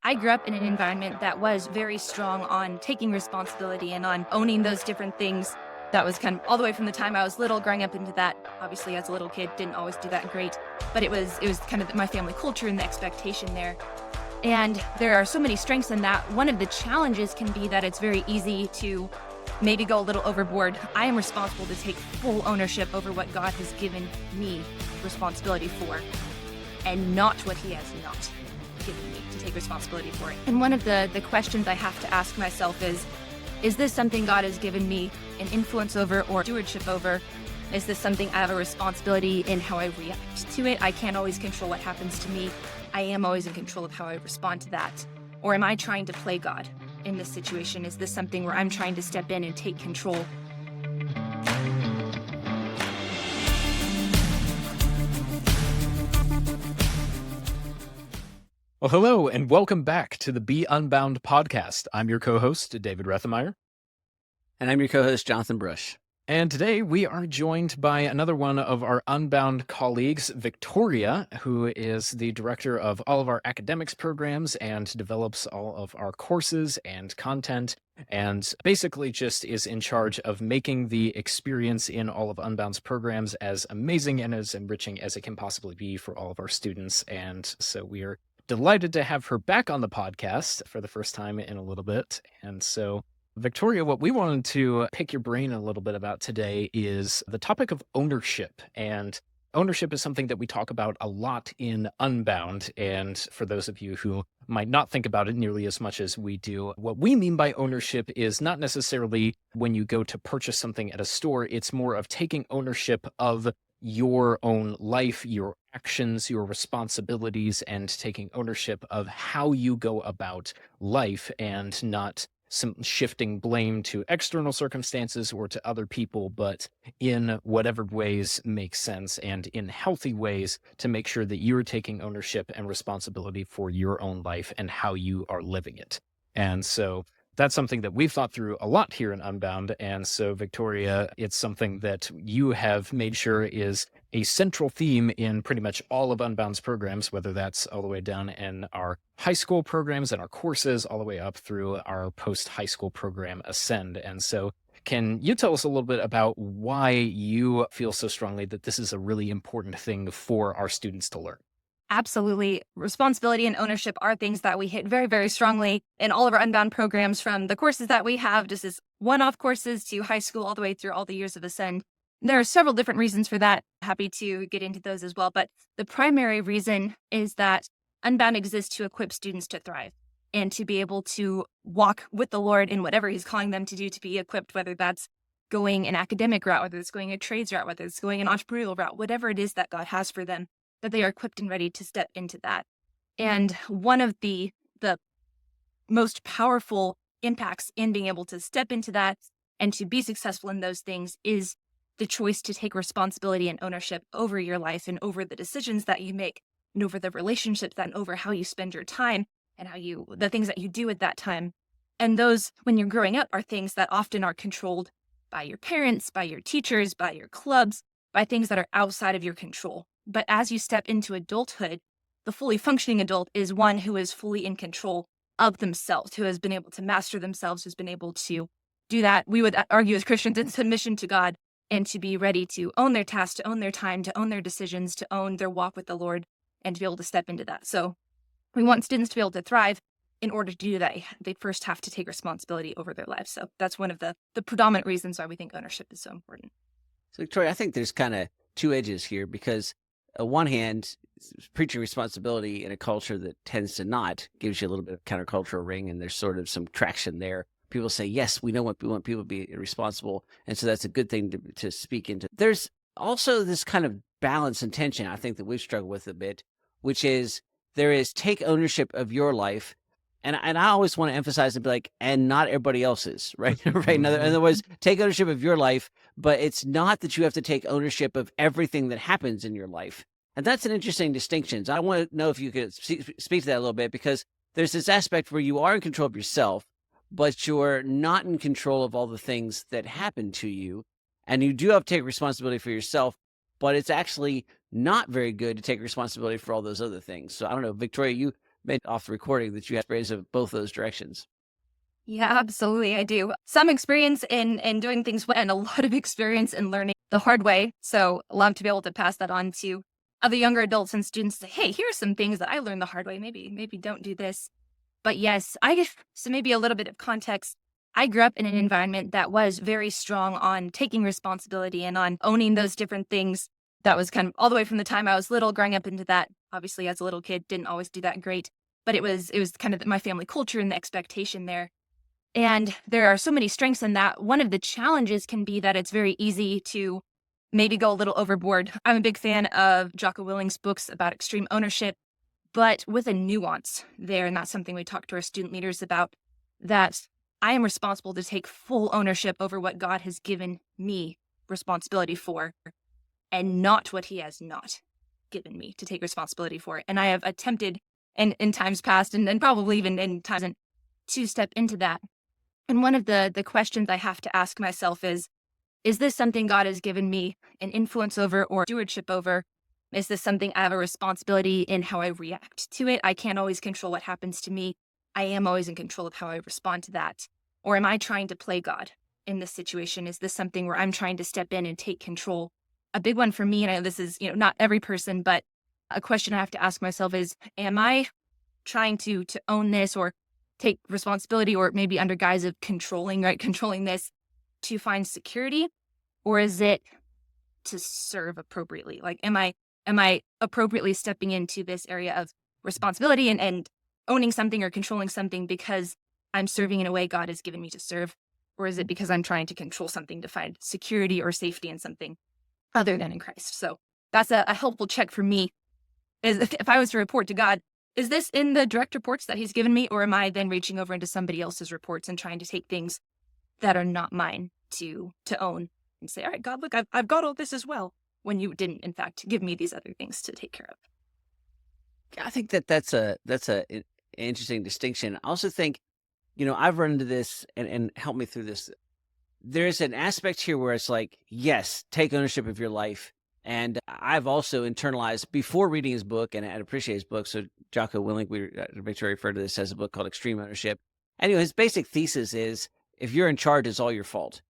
I grew up in an environment that was very strong on taking responsibility and on owning those different things. That was kind of all the way from the time I was little, growing up into that. Obviously, as a little kid, didn't always do that great, but it was kind of my family culture and the expectation there. And there are so many strengths in that. One of the challenges can be that it's very easy to maybe go a little overboard. I am responsible to take full ownership over what God has given me responsibility for, and not what He has not given me to take responsibility for it. And one of the questions I have to ask myself is this something God has given me an influence over or stewardship over? Is this something I have a responsibility in how I react to it? I can't always control what happens to me. I am always in control of how I respond to that. Or am I trying to play God in this situation? Is this something where I'm trying to step in and take control? Well, hello, and welcome back to the Be Unbound podcast. I'm your co-host, David Rethemeyer. And I'm your co-host, Jonathan Brush. And today we are joined by another one of our Unbound colleagues, Victoria, who is the director of all of our academics programs and develops all of our courses and content, and basically just is in charge of making the experience in all of Unbound's programs as amazing and as enriching as it can possibly be for all of our students. And so we are delighted to have her back on the podcast for the first time in a little bit. And so Victoria, what we wanted to pick your brain a little bit about today is the topic of ownership. And ownership is something that we talk about a lot in Unbound. And for those of you who might not think about it nearly as much as we do, what we mean by ownership is not necessarily when you go to purchase something at a store. It's more of taking ownership of your own life, your actions, your responsibilities, and taking ownership of how you go about life, and not some shifting blame to external circumstances or to other people, but in whatever ways make sense and in healthy ways to make sure that you're taking ownership and responsibility for your own life and how you are living it. And so that's something that we've thought through a lot here in Unbound. And so, Victoria, it's something that you have made sure is a central theme in pretty much all of Unbound's programs, whether that's all the way down in our high school programs and our courses, all the way up through our post-high school program, Ascend. And so can you tell us a little bit about why you feel so strongly that this is a really important thing for our students to learn? Absolutely. Responsibility and ownership are things that we hit very, very strongly in all of our Unbound programs, from the courses that we have, just as one-off courses, to high school, all the way through all the years of Ascend. There are several different reasons for that. Happy to get into those as well. But the primary reason is that Unbound exists to equip students to thrive and to be able to walk with the Lord in whatever He's calling them to do, to be equipped, whether that's going an academic route, whether it's going a trades route, whether it's going an entrepreneurial route, whatever it is that God has for them, that they are equipped and ready to step into that. And one of the most powerful impacts in being able to step into that and to be successful in those things is the choice to take responsibility and ownership over your life and over the decisions that you make and over the relationships and over how you spend your time and the things that you do at that time. And those, when you're growing up, are things that often are controlled by your parents, by your teachers, by your clubs, by things that are outside of your control. But as you step into adulthood, the fully functioning adult is one who is fully in control of themselves, who has been able to master themselves, who's been able to do that, we would argue as Christians, in submission to God, and to be ready to own their tasks, to own their time, to own their decisions, to own their walk with the Lord, and to be able to step into that. So we want students to be able to thrive. In order to do that, they first have to take responsibility over their lives. So that's one of the predominant reasons why we think ownership is so important. So, Victoria, I think there's kind of two edges here, because on one hand, preaching responsibility in a culture that tends to not gives you a little bit of countercultural ring, and there's sort of some traction there. People say, yes, we want people to be responsible, and so that's a good thing to speak into. There's also this kind of balance and tension, I think, that we've struggled with a bit, which is there is take ownership of your life, and I always want to emphasize and be like, and not everybody else's, right? Right. In other words, take ownership of your life, but it's not that you have to take ownership of everything that happens in your life. And that's an interesting distinction. So I want to know if you could speak to that a little bit, because there's this aspect where you are in control of yourself, but you're not in control of all the things that happen to you. And you do have to take responsibility for yourself, but it's actually not very good to take responsibility for all those other things. So I don't know, Victoria, you made off the recording that you have praise of both those directions. Yeah, absolutely. I do. Some experience in doing things well, and a lot of experience in learning the hard way. So I love to be able to pass that on to other younger adults and students. Say, hey, here are some things that I learned the hard way. Maybe don't do this. But yes, so maybe a little bit of context. I grew up in an environment that was very strong on taking responsibility and on owning those different things. That was kind of all the way from the time I was little, growing up into that. Obviously, as a little kid, didn't always do that great, but it was kind of my family culture and the expectation there. And there are so many strengths in that. One of the challenges can be that it's very easy to maybe go a little overboard. I'm a big fan of Jocko Willink's books about extreme ownership, but with a nuance there. And that's something we talk to our student leaders about, that I am responsible to take full ownership over what God has given me responsibility for, and not what he has not given me to take responsibility for. And I have attempted in times past, and probably even in times to step into that. And one of the questions I have to ask myself is this something God has given me an influence over or stewardship over? Is this something I have a responsibility in how I react to it? I can't always control what happens to me. I am always in control of how I respond to that. Or am I trying to play God in this situation? Is this something where I'm trying to step in and take control? A big one for me, and I know this is, not every person, but a question I have to ask myself is, am I trying to own this or take responsibility, or maybe under guise of controlling this to find security? Or is it to serve appropriately? Like, am I appropriately stepping into this area of responsibility and owning something or controlling something because I'm serving in a way God has given me to serve? Or is it because I'm trying to control something to find security or safety in something other than in Christ? So that's a helpful check for me, is if I was to report to God, is this in the direct reports that he's given me, or am I then reaching over into somebody else's reports and trying to take things that are not mine to own and say, all right, God, look, I've got all this as well, when you didn't, in fact, give me these other things to take care of. I think that's a interesting distinction. I also think, I've run into this and help me through this. There's an aspect here where it's like, yes, take ownership of your life. And I've also internalized, before reading his book, and I appreciate his book. So Jocko Willink, Victoria referred to this as a book called Extreme Ownership. And his basic thesis is, if you're in charge, it's all your fault.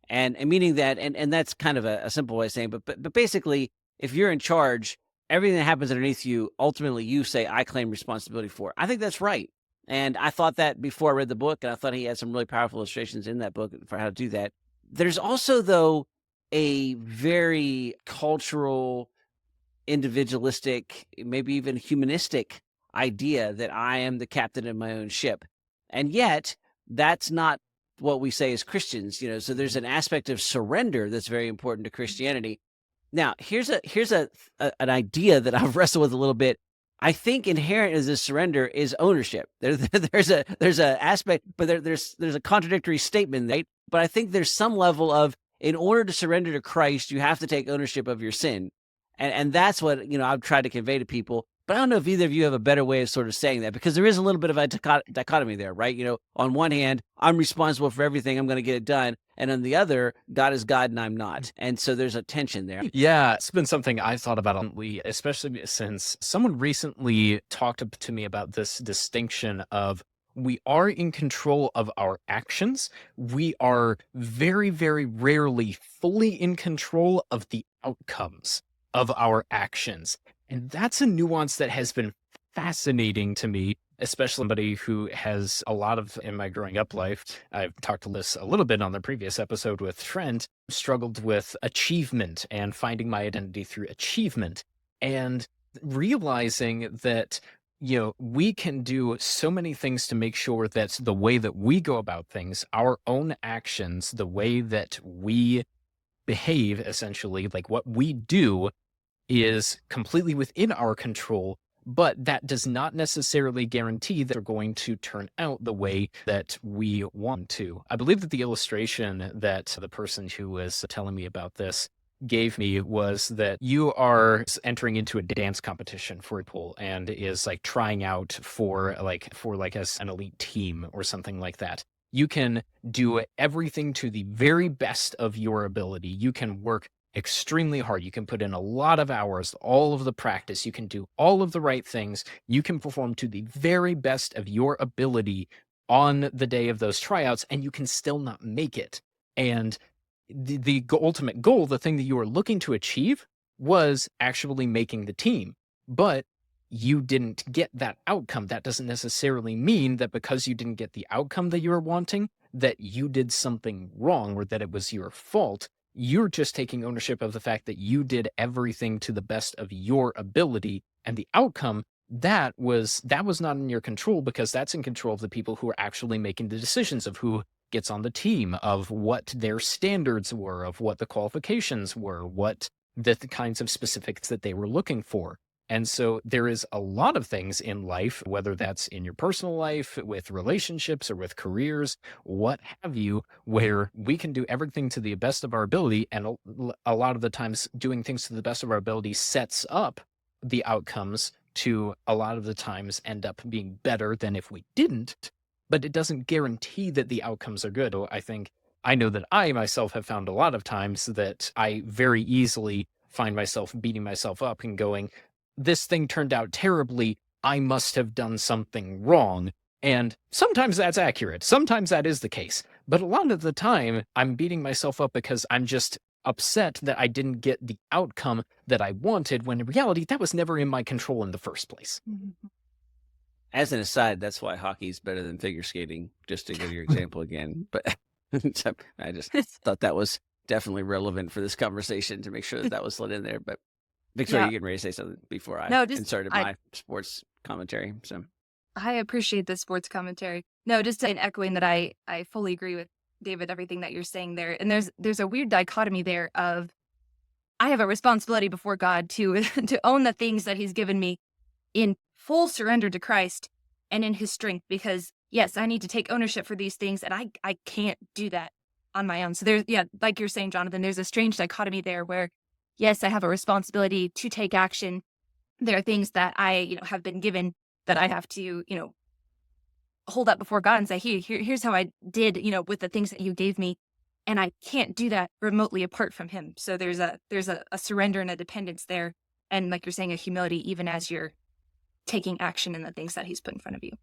And meaning that, and that's kind of a simple way of saying, but basically, if you're in charge, everything that happens underneath you, ultimately you say, I claim responsibility for. I think that's right. And I thought that before I read the book, and I thought he had some really powerful illustrations in that book for how to do that. There's also, though, a very cultural, individualistic, maybe even humanistic idea that I am the captain of my own ship. And yet, that's not what we say as Christians, so there's an aspect of surrender that's very important to Christianity. Now, here's an idea that I've wrestled with a little bit. I think inherent in this surrender is ownership. There's a aspect, but there's a contradictory statement, right? But I think there's some level of, in order to surrender to Christ, you have to take ownership of your sin. And that's what, I've tried to convey to people. But I don't know if either of you have a better way of sort of saying that, because there is a little bit of a dichotomy there, right? On one hand, I'm responsible for everything, I'm going to get it done. And on the other, God is God and I'm not. And so there's a tension there. Yeah, it's been something I've thought about, especially since someone recently talked to me about this distinction of, we are in control of our actions. We are very, very rarely fully in control of the outcomes of our actions. And that's a nuance that has been fascinating to me, especially somebody who has a lot of, in my growing up life, I've talked to this a little bit on the previous episode with Trent, struggled with achievement and finding my identity through achievement, and realizing that, we can do so many things to make sure that the way that we go about things, our own actions, the way that we behave, essentially, like what we do, is completely within our control, but that does not necessarily guarantee that they're going to turn out the way that we want to. I believe that the illustration that the person who was telling me about this gave me was that you are entering into a dance competition, for example, and is like trying out for as an elite team or something like that. You can do everything to the very best of your ability. You can work extremely hard. You can put in a lot of hours, all of the practice. You can do all of the right things. You can perform to the very best of your ability on the day of those tryouts, and you can still not make it. And the ultimate goal, the thing that you were looking to achieve, was actually making the team. But you didn't get that outcome. That doesn't necessarily mean that because you didn't get the outcome that you were wanting, that you did something wrong or that it was your fault. You're just taking ownership of the fact that you did everything to the best of your ability, and the outcome, that was not in your control, because that's in control of the people who are actually making the decisions of who gets on the team, of what their standards were, of what the qualifications were, what the kinds of specifics that they were looking for. And so there is a lot of things in life, whether that's in your personal life, with relationships, or with careers, what have you, where we can do everything to the best of our ability. And a lot of the times doing things to the best of our ability sets up the outcomes to a lot of the times end up being better than if we didn't, but it doesn't guarantee that the outcomes are good. So I know that I myself have found a lot of times that I very easily find myself beating myself up and going, this thing turned out terribly, I must have done something wrong. And sometimes that's accurate. Sometimes that is the case. But a lot of the time, I'm beating myself up because I'm just upset that I didn't get the outcome that I wanted, when in reality, that was never in my control in the first place. As an aside, that's why hockey's better than figure skating, just to give your example again. But I just thought that was definitely relevant for this conversation to make sure that was slid in there. But Victoria, Yeah. you getting ready to say something before I No, inserted my sports commentary. So I appreciate the sports commentary. No, just in echoing that, I fully agree with David, everything that you're saying there. And there's a weird dichotomy there of, I have a responsibility before God to to own the things that he's given me in full surrender to Christ and in his strength, because yes, I need to take ownership for these things, and I can't do that on my own. So there's, yeah, like you're saying, Jonathan, there's a strange dichotomy there where, yes, I have a responsibility to take action. There are things that I, have been given that I have to, hold up before God and say, here's how I did, with the things that you gave me. And I can't do that remotely apart from him. So there's a surrender and a dependence there. And like you're saying, a humility, even as you're taking action in the things that he's put in front of you.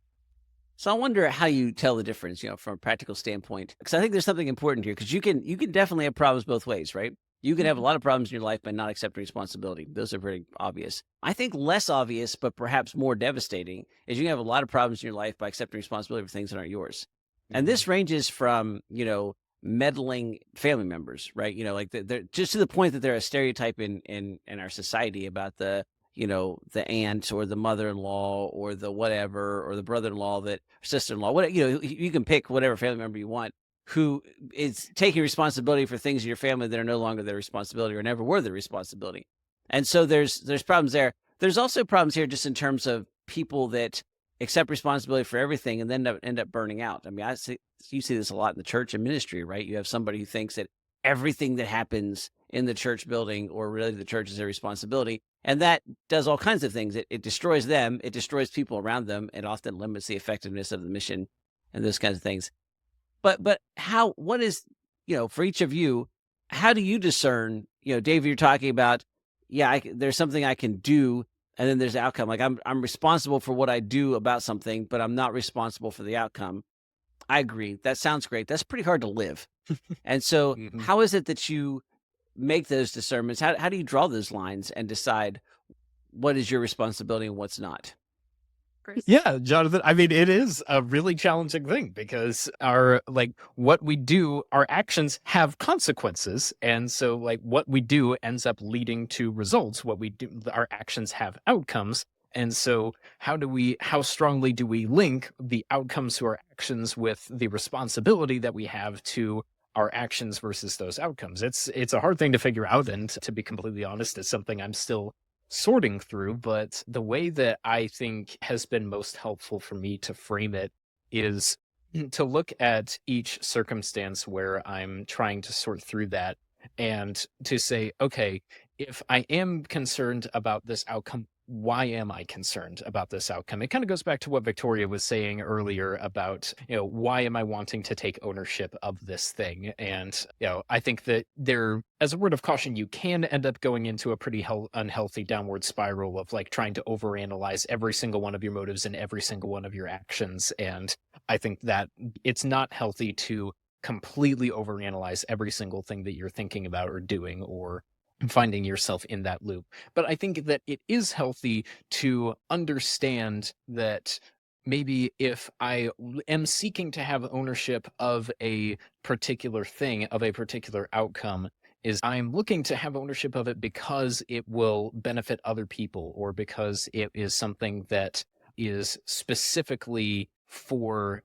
So I wonder how you tell the difference, from a practical standpoint, because I think there's something important here, because you can definitely have problems both ways, right? You can have a lot of problems in your life by not accepting responsibility. Those are pretty obvious. I think less obvious, but perhaps more devastating, is you can have a lot of problems in your life by accepting responsibility for things that aren't yours. And this ranges from, meddling family members, right? Like they're just to the point that they're a stereotype in our society about the aunt or the mother-in-law or the whatever, or the brother-in-law, that sister-in-law, whatever, you can pick whatever family member you want, who is taking responsibility for things in your family that are no longer their responsibility or never were their responsibility. And so there's problems there. There's also problems here just in terms of people that accept responsibility for everything and then end up burning out. I mean, you see this a lot in the church and ministry, right? You have somebody who thinks that everything that happens in the church building or related to the church is their responsibility. And that does all kinds of things. It destroys them. It destroys people around them. It often limits the effectiveness of the mission and those kinds of things. But what is, for each of you, how do you discern, Dave, you're talking about, there's something I can do, and then there's the outcome. Like I'm responsible for what I do about something, but I'm not responsible for the outcome. I agree. That sounds great. That's pretty hard to live. And so how is it that you make those discernments? How do you draw those lines and decide what is your responsibility and what's not? Chris? Yeah, Jonathan, I mean, it is a really challenging thing, because what we do, our actions have consequences. And so what we do ends up leading to results. What we do, our actions have outcomes. And so how strongly do we link the outcomes to our actions with the responsibility that we have to our actions versus those outcomes? It's a hard thing to figure out. And to be completely honest, it's something I'm still sorting through. But the way that I think has been most helpful for me to frame it is to look at each circumstance where I'm trying to sort through that, and to say, okay, if I am concerned about this outcome, why am I concerned about this outcome? It kind of goes back to what Victoria was saying earlier about, why am I wanting to take ownership of this thing? And, I think that there, as a word of caution, you can end up going into a pretty unhealthy downward spiral of like trying to overanalyze every single one of your motives and every single one of your actions. And I think that it's not healthy to completely overanalyze every single thing that you're thinking about or doing or finding yourself in that loop. But I think that it is healthy to understand that maybe if I am seeking to have ownership of a particular thing, of a particular outcome, is I'm looking to have ownership of it because it will benefit other people or because it is something that is specifically for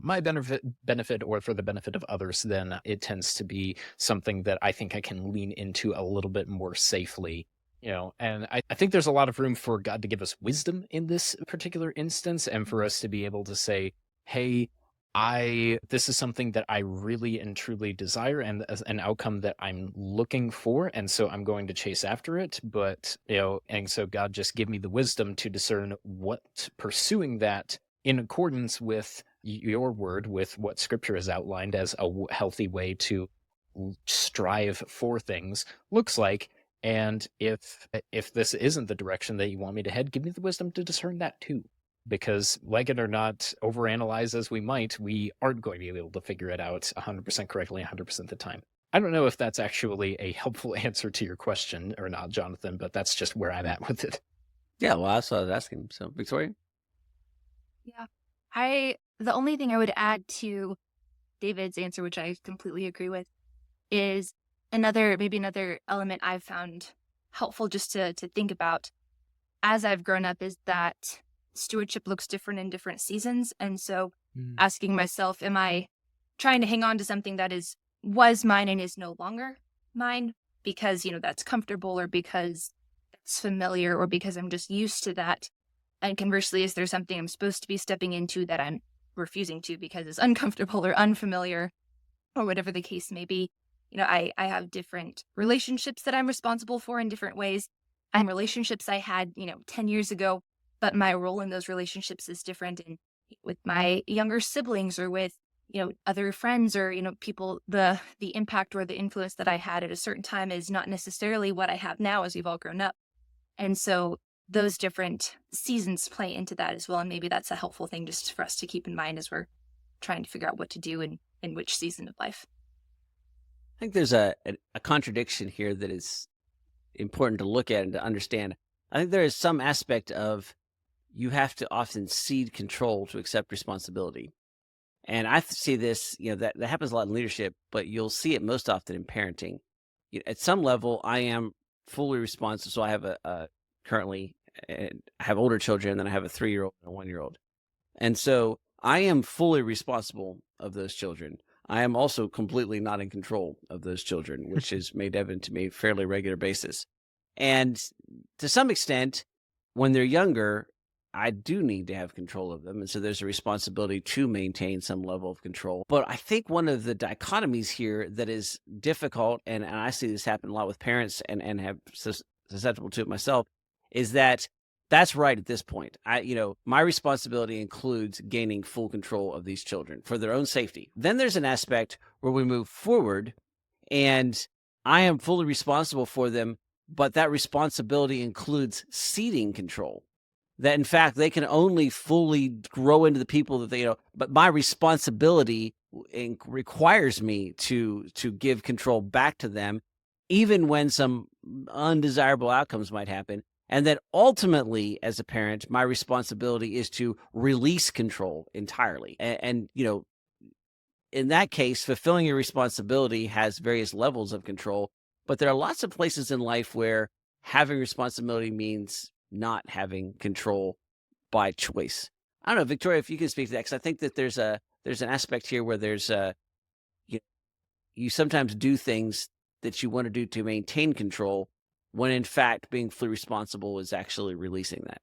my benefit or for the benefit of others, then it tends to be something that I think I can lean into a little bit more safely. And I think there's a lot of room for God to give us wisdom in this particular instance and for us to be able to say, hey, this is something that I really and truly desire and as an outcome that I'm looking for. And so I'm going to chase after it. But, and so God, just give me the wisdom to discern what pursuing that in accordance with your word, with what scripture has outlined as a healthy way to strive for things looks like. And if this isn't the direction that you want me to head, give me the wisdom to discern that too. Because like it or not, overanalyze as we might, we aren't going to be able to figure it out 100% correctly 100% of the time. I don't know if that's actually a helpful answer to your question or not, Jonathan, but that's just where I'm at with it. Yeah, well, that's what I was asking. So, Victoria? Yeah. The only thing I would add to David's answer, which I completely agree with, is maybe another element I've found helpful just to think about as I've grown up is that stewardship looks different in different seasons. And so asking myself, am I trying to hang on to something that was mine and is no longer mine because, that's comfortable or because it's familiar or because I'm just used to that? And conversely, is there something I'm supposed to be stepping into that I'm refusing to because it's uncomfortable or unfamiliar or whatever the case may be? I have different relationships that I'm responsible for in different ways. And relationships I had, 10 years ago, but my role in those relationships is different. And with my younger siblings or with, other friends or, people, the impact or the influence that I had at a certain time is not necessarily what I have now as we've all grown up. And so those different seasons play into that as well. And maybe that's a helpful thing just for us to keep in mind as we're trying to figure out what to do in which season of life. I think there's a contradiction here that is important to look at and to understand. I think there is some aspect of you have to often cede control to accept responsibility. And I see this, that happens a lot in leadership, but you'll see it most often in parenting. At some level, I am fully responsible. So I have currently, I have older children, and then I have a 3-year-old and a 1-year-old. And so I am fully responsible of those children. I am also completely not in control of those children, which is made evident to me fairly regular basis. And to some extent, when they're younger, I do need to have control of them. And so there's a responsibility to maintain some level of control. But I think one of the dichotomies here that is difficult, and I see this happen a lot with parents and have susceptible to it myself, is that that's right at this point. My responsibility includes gaining full control of these children for their own safety. Then there's an aspect where we move forward and I am fully responsible for them, but that responsibility includes ceding control. That in fact, they can only fully grow into the people that they, but my responsibility requires me to give control back to them, even when some undesirable outcomes might happen. And that ultimately, as a parent, my responsibility is to release control entirely. And in that case, fulfilling your responsibility has various levels of control. But there are lots of places in life where having responsibility means not having control by choice. I don't know, Victoria, if you can speak to that, because I think that there's an aspect here where there's you sometimes do things that you want to do to maintain control, when in fact being fully responsible is actually releasing that.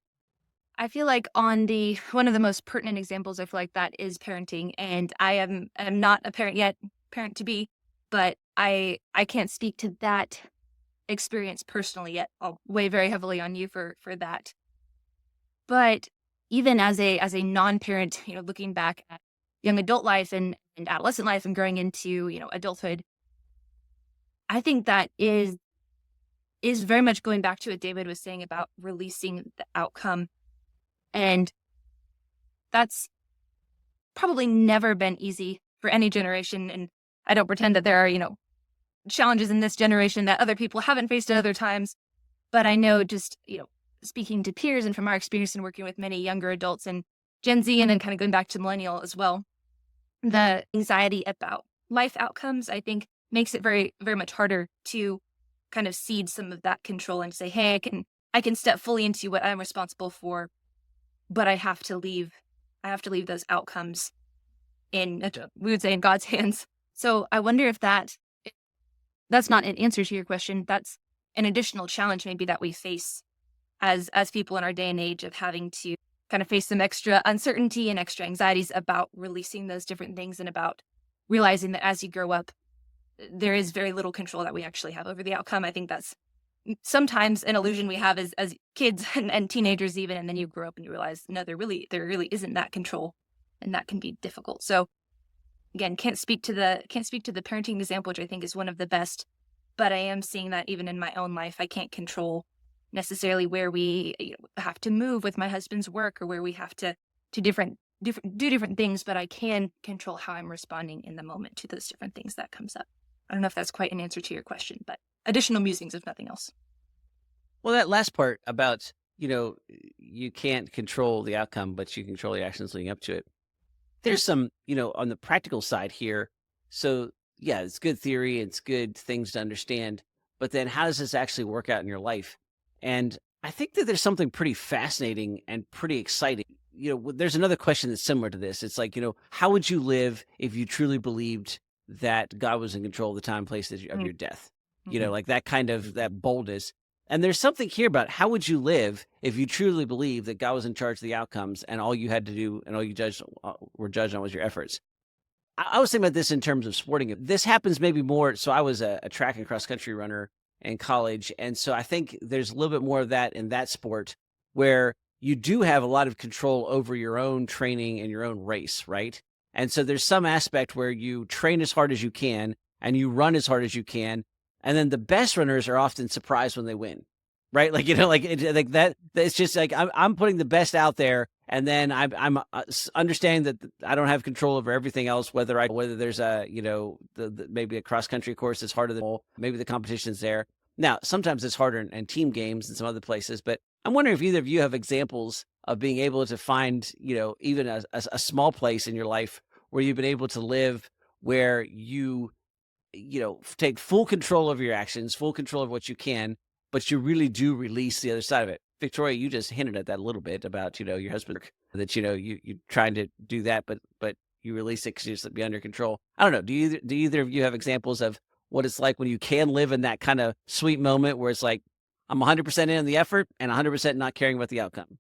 I feel like one of the most pertinent examples I feel like that is parenting. And I am not a parent yet, parent to be, but I can't speak to that experience personally yet. I'll weigh very heavily on you for that. But even as a non-parent, looking back at young adult life and adolescent life and growing into, adulthood, I think that is very much going back to what David was saying about releasing the outcome. And that's probably never been easy for any generation. And I don't pretend that there are, challenges in this generation that other people haven't faced at other times. But I know just, speaking to peers and from our experience in working with many younger adults and Gen Z and then kind of going back to millennial as well, the anxiety about life outcomes, I think, makes it very, very much harder to kind of cede some of that control and say, hey, I can step fully into what I'm responsible for, but I have to leave those outcomes we would say in God's hands. So I wonder if that's not an answer to your question. That's an additional challenge maybe that we face as people in our day and age of having to kind of face some extra uncertainty and extra anxieties about releasing those different things and about realizing that as you grow up, there is very little control that we actually have over the outcome. I think that's sometimes an illusion we have as kids and teenagers even, and then you grow up and you realize, no, there really isn't that control, and that can be difficult. So again, can't speak to the parenting example, which I think is one of the best, but I am seeing that even in my own life. I can't control necessarily where we have to move with my husband's work or where we have to do different things, but I can control how I'm responding in the moment to those different things that comes up. I don't know if that's quite an answer to your question, but additional musings, if nothing else. Well, that last part about, you can't control the outcome, but you control the actions leading up to it. There's some, on the practical side here. So yeah, it's good theory. It's good things to understand. But then how does this actually work out in your life? And I think that there's something pretty fascinating and pretty exciting. There's another question that's similar to this. It's like, how would you live if you truly believed that God was in control of the time, place of your death? Mm-hmm. Like that kind of that boldness. And there's something here about how would you live if you truly believed that God was in charge of the outcomes and all you had to do and all you were judged on was your efforts. I was thinking about this in terms of sporting. This happens maybe more. So I was a track and cross country runner in college. And so I think there's a little bit more of that in that sport where you do have a lot of control over your own training and your own race, right? And so there's some aspect where you train as hard as you can and you run as hard as you can. And then the best runners are often surprised when they win, right? Like, like that, it's just like, I'm putting the best out there. And then I'm understanding that I don't have control over everything else, whether there's a, maybe a cross country course that's harder than all, maybe the competition's there. Now, sometimes it's harder in team games and some other places, but I'm wondering if either of you have examples of being able to find, even a small place in your life where you've been able to live where you take full control of your actions, full control of what you can, but you really do release the other side of it. Victoria, you just hinted at that a little bit about, your husband, that, you're trying to do that, but you release it because you just be under control. I don't know. Do either of you have examples of what it's like when you can live in that kind of sweet moment where it's like, I'm 100% in the effort and 100% not caring about the outcome?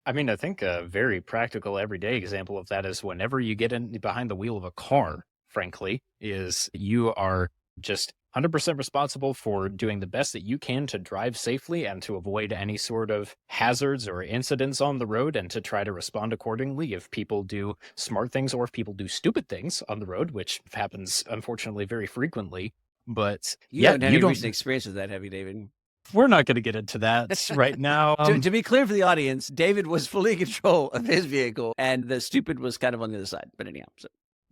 I mean, I think a very practical everyday example of that is whenever you get in behind the wheel of a car, frankly, is you are just 100% responsible for doing the best that you can to drive safely and to avoid any sort of hazards or incidents on the road and to try to respond accordingly if people do smart things or if people do stupid things on the road, which happens, unfortunately, very frequently. But you haven't had any recent experience with that, have you, David? We're not going to get into that right now. To be clear for the audience, David was fully in control of his vehicle and the stupid was kind of on the other side. But anyhow, so.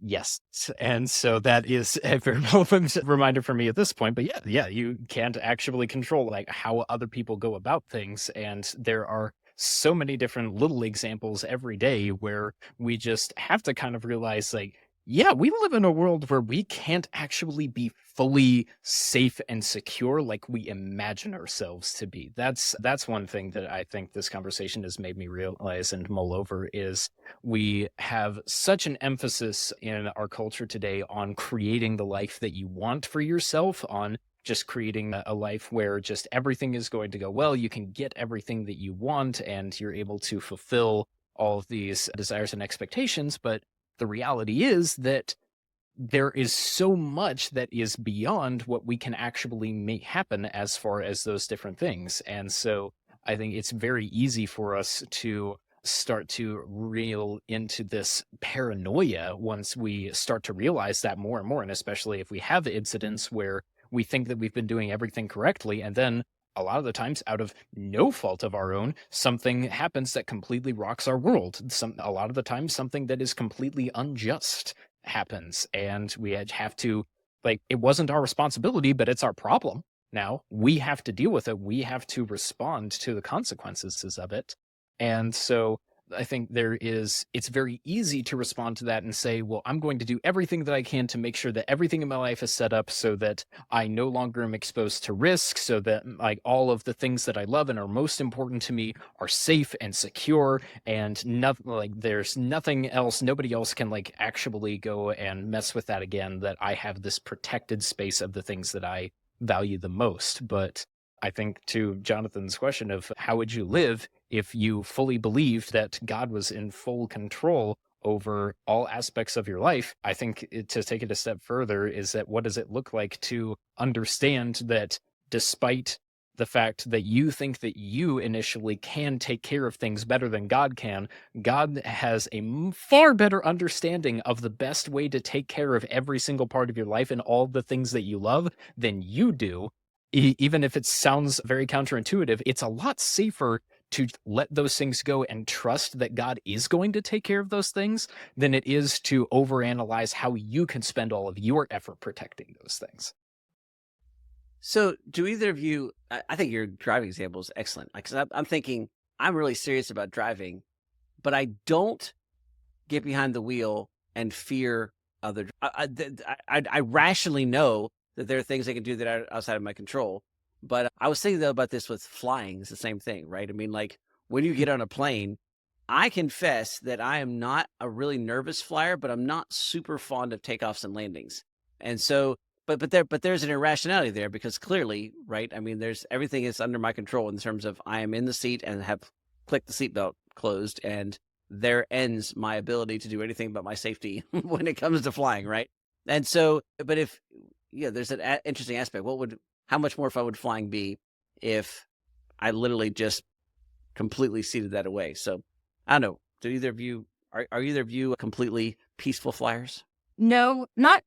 Yes. And so that is a very relevant reminder for me at this point. But yeah, you can't actually control like how other people go about things. And there are so many different little examples every day where we just have to kind of realize like, yeah, we live in a world where we can't actually be fully safe and secure like we imagine ourselves to be. That's one thing that I think this conversation has made me realize and mull over is we have such an emphasis in our culture today on creating the life that you want for yourself, on just creating a life where just everything is going to go well. You can get everything that you want and you're able to fulfill all of these desires and expectations. But the reality is that there is so much that is beyond what we can actually make happen as far as those different things. And so I think it's very easy for us to start to reel into this paranoia once we start to realize that more and more. And especially if we have incidents where we think that we've been doing everything correctly, and then a lot of the times, out of no fault of our own, something happens that completely rocks our world. A lot of the time, something that is completely unjust happens, and we have to, like, it wasn't our responsibility, but it's our problem. Now we have to deal with it. We have to respond to the consequences of it. And so I think it's very easy to respond to that and say, well, I'm going to do everything that I can to make sure that everything in my life is set up so that I no longer am exposed to risk, so that like all of the things that I love and are most important to me are safe and secure, and nothing, like there's nothing else, nobody else can like actually go and mess with that again, that I have this protected space of the things that I value the most. But I think to Jonathan's question of how would you live if you fully believed that God was in full control over all aspects of your life, I think to take it a step further is that what does it look like to understand that despite the fact that you think that you initially can take care of things better than God can, God has a far better understanding of the best way to take care of every single part of your life and all the things that you love than you do. Even if it sounds very counterintuitive, it's a lot safer to let those things go and trust that God is going to take care of those things than it is to overanalyze how you can spend all of your effort protecting those things. So, do either of you? I think your driving example is excellent. Like, 'cause I'm thinking I'm really serious about driving, but I don't get behind the wheel and fear other. I rationally know that there are things I can do that are outside of my control. But I was thinking though about this with flying. It's the same thing, right? I mean, like when you get on a plane, I confess that I am not a really nervous flyer, but I'm not super fond of takeoffs and landings. And so, but there's an irrationality there because clearly, right? I mean, there's everything is under my control in terms of I am in the seat and have clicked the seatbelt closed, and there ends my ability to do anything but my safety when it comes to flying, right? And so, but if there's an interesting aspect. How much more fun would flying be if I literally just completely ceded that away? So I don't know. Do either of you are either of you completely peaceful flyers? No, not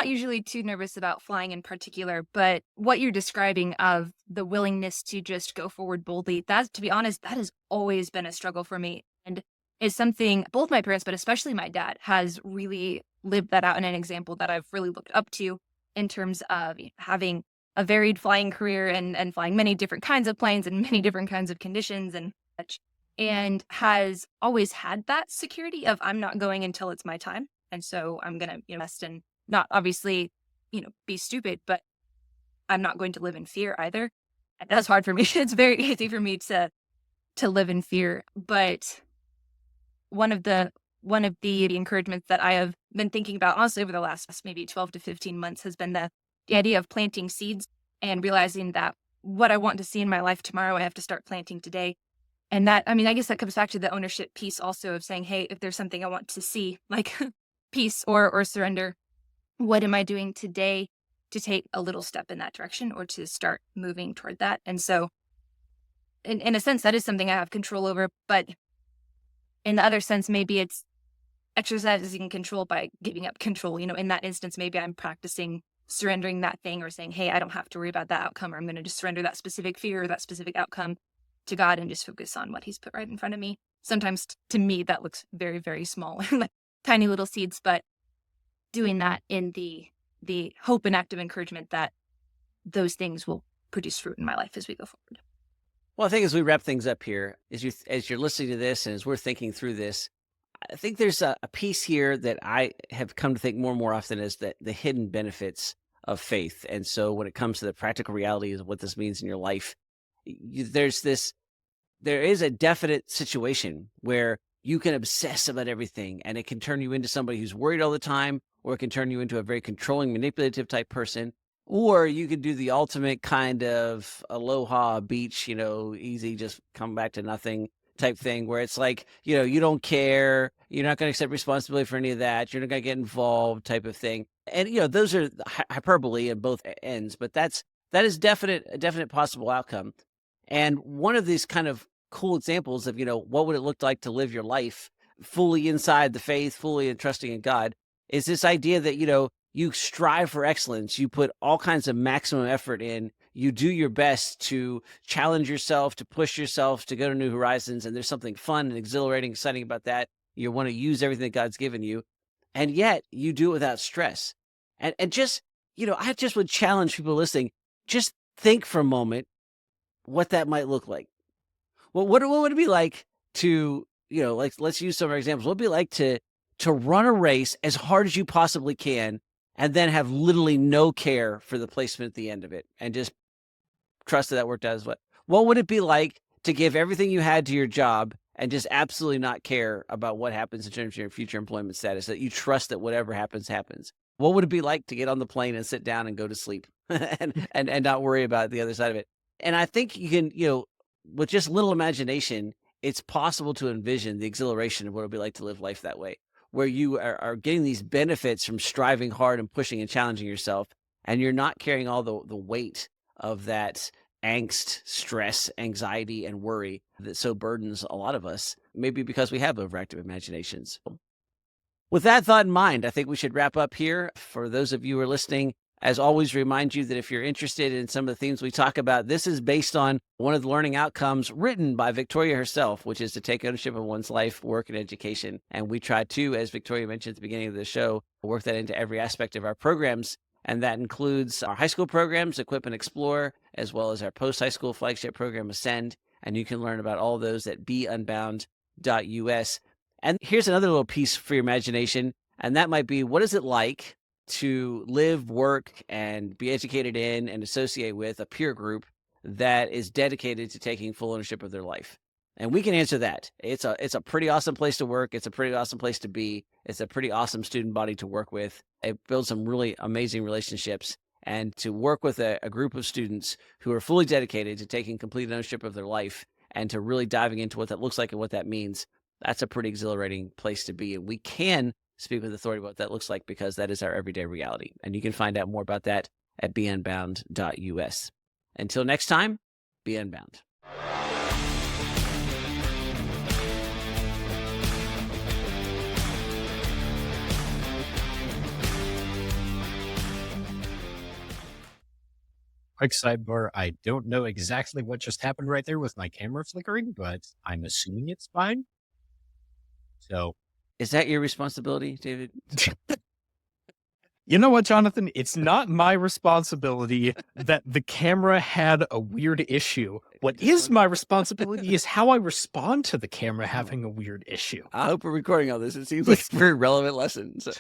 usually too nervous about flying in particular, but what you're describing of the willingness to just go forward boldly, that, to be honest, that has always been a struggle for me, and is something both my parents, but especially my dad, has really lived that out in an example that I've really looked up to in terms of having a varied flying career and flying many different kinds of planes and many different kinds of conditions and such, and has always had that security of I'm not going until it's my time. And so I'm going to invest and not obviously, be stupid, but I'm not going to live in fear either. And that's hard for me. It's very easy for me to live in fear. But one of the encouragements that I have been thinking about honestly over the last maybe 12 to 15 months has been the idea of planting seeds and realizing that what I want to see in my life tomorrow, I have to start planting today. And that, I mean, I guess that comes back to the ownership piece also of saying, hey, if there's something I want to see, like peace or surrender, what am I doing today to take a little step in that direction or to start moving toward that? And so in a sense, that is something I have control over. But in the other sense, maybe it's exercising control by giving up control. In that instance, maybe I'm practicing surrendering that thing or saying, hey, I don't have to worry about that outcome, or I'm going to just surrender that specific fear or that specific outcome to God and just focus on what he's put right in front of me. Sometimes to me, that looks very, very small, like tiny little seeds, but doing that in the hope and active encouragement that those things will produce fruit in my life as we go forward. Well, I think as we wrap things up here, as you're listening to this and as we're thinking through this, I think there's a piece here that I have come to think more and more often is that the hidden benefits of faith. And so when it comes to the practical realities of what this means in your life, there is a definite situation where you can obsess about everything and it can turn you into somebody who's worried all the time, or it can turn you into a very controlling, manipulative type person. Or you could do the ultimate kind of aloha beach, easy, just come back to nothing type thing where it's like, you don't care. You're not going to accept responsibility for any of that. You're not going to get involved type of thing. And, those are hyperbole at both ends, but that is a definite possible outcome. And one of these kind of cool examples of, what would it look like to live your life fully inside the faith, fully trusting in God, is this idea that, you strive for excellence. You put all kinds of maximum effort in. You do your best to challenge yourself, to push yourself, to go to new horizons. And there's something fun and exhilarating, exciting about that. You want to use everything that God's given you. And yet you do it without stress. And just, I just would challenge people listening, just think for a moment what that might look like. Well, what would it be like to, let's use some of our examples. What would it be like to run a race as hard as you possibly can and then have literally no care for the placement at the end of it and just trust that worked out as well? What would it be like to give everything you had to your job and just absolutely not care about what happens in terms of your future employment status, that you trust that whatever happens, happens? What would it be like to get on the plane and sit down and go to sleep and not worry about the other side of it? And I think you can, with just little imagination, it's possible to envision the exhilaration of what it would be like to live life that way, where you are getting these benefits from striving hard and pushing and challenging yourself, and you're not carrying all the weight of that angst, stress, anxiety, and worry that so burdens a lot of us, maybe because we have overactive imaginations. With that thought in mind, I think we should wrap up here. For those of you who are listening, as always, remind you that if you're interested in some of the themes we talk about, this is based on one of the learning outcomes written by Victoria herself, which is to take ownership of one's life, work, and education. And we try to, as Victoria mentioned at the beginning of the show, work that into every aspect of our programs. And that includes our high school programs, Equip and Explore, as well as our post-high school flagship program, Ascend. And you can learn about all of those at beunbound.us. And here's another little piece for your imagination, and that might be, what is it like to live, work, and be educated in and associate with a peer group that is dedicated to taking full ownership of their life? And we can answer that. It's a pretty awesome place to work. It's a pretty awesome place to be. It's a pretty awesome student body to work with. It builds some really amazing relationships. And to work with a group of students who are fully dedicated to taking complete ownership of their life and to really diving into what that looks like and what that means, that's a pretty exhilarating place to be. And we can speak with authority about what that looks like because that is our everyday reality. And you can find out more about that at beunbound.us. Until next time, be unbound. Quick sidebar, I don't know exactly what just happened right there with my camera flickering, but I'm assuming it's fine. So, Is that your responsibility, David? You know what, Jonathan? It's not my responsibility that the camera had a weird issue. What is my responsibility is how I respond to the camera having a weird issue. I hope we're recording all this. It seems like a very relevant lesson. So.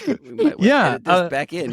We might want to edit this back in.